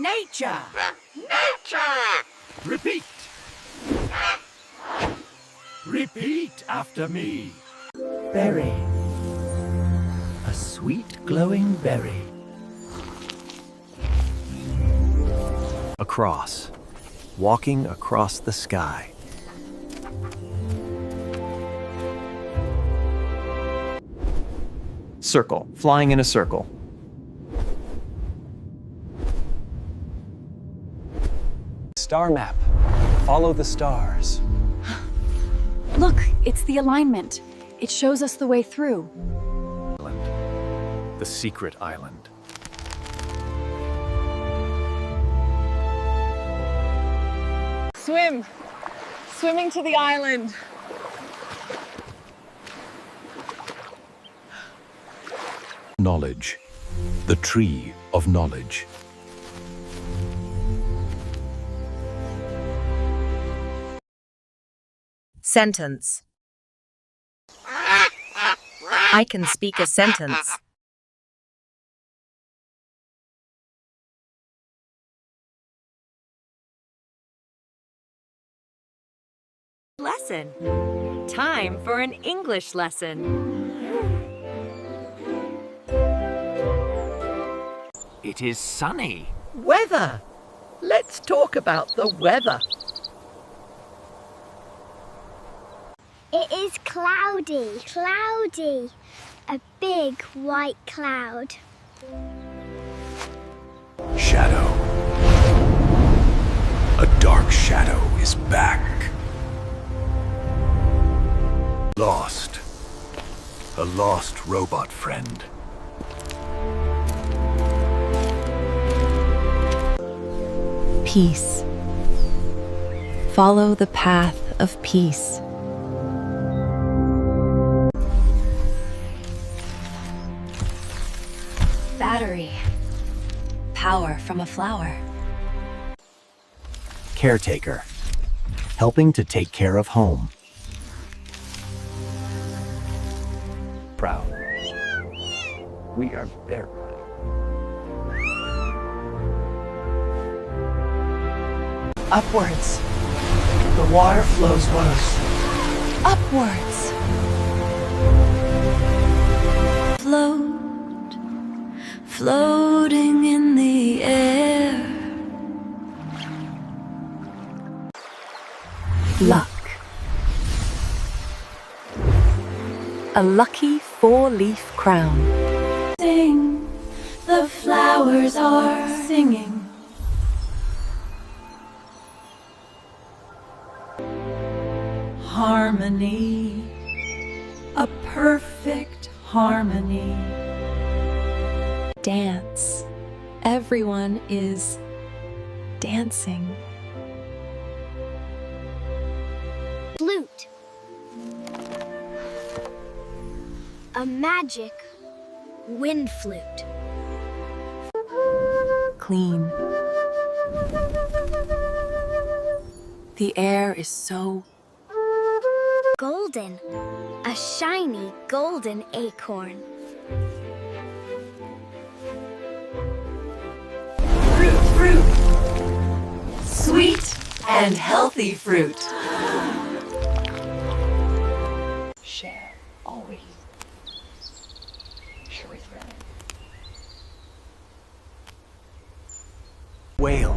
nature. Nature! Repeat. Repeat after me. Berry. A sweet glowing berry. Across. Walking across the sky. Circle. Flying in a circle. Star map. Follow the stars. Look, it's the alignment. It shows us the way through. The secret island. Swim! Swimming to the island. Knowledge. The tree of knowledge. Sentence. I can speak a sentence. Lesson. Time for an English lesson. It is sunny. Weather. Let's talk about the weather. It is cloudy. Cloudy. A big white cloud. Shadow. A dark shadow is back. Lost. A lost robot friend. Peace. Follow the path of peace. Battery. Power from a flower. Caretaker. Helping to take care of home. Proud. We are very proud. Upwards. The water flows west. Upwards. Float, floating in the air. Luck. A lucky four-leaf crown. Sing, the flowers are singing. Harmony, a perfect harmony. Dance. Everyone is dancing. Flute. A magic wind flute. Clean. The air is so Golden. A shiny golden acorn. fruit. Sweet and healthy fruit. Share. Always. Share with friends. Whale.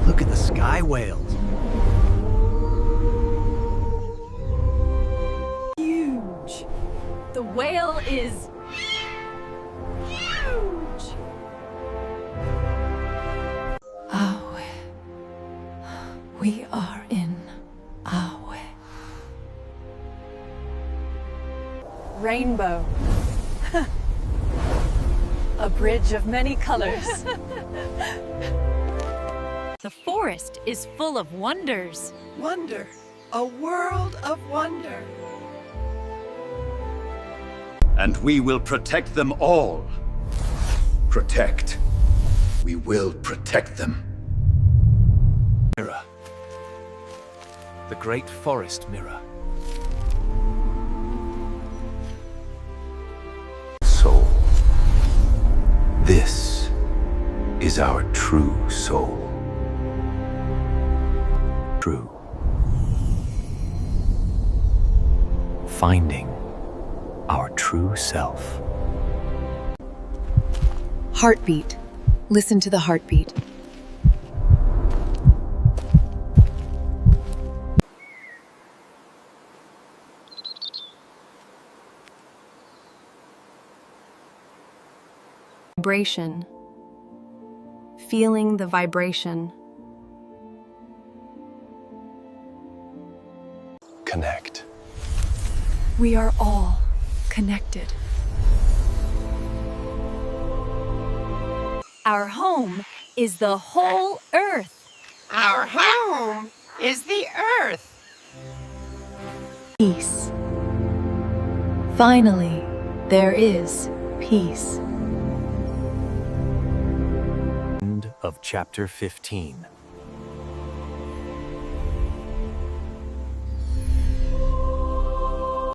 Look at the sky whales. Huge. The whale is huge. Awe. We are in Awe. Rainbow. A bridge of many colors. The forest is full of wonders. Wonder. A world of wonder. And we will protect them all. Protect. We will protect them. Mirror. The great forest mirror. Soul. This is our true soul. True. Finding our true self. Heartbeat. Listen to the heartbeat. Vibration. Feeling the vibration. Connect. We are all connected. Our home is the whole earth. Our home is the earth. Peace. Finally, there is peace. End of chapter 15.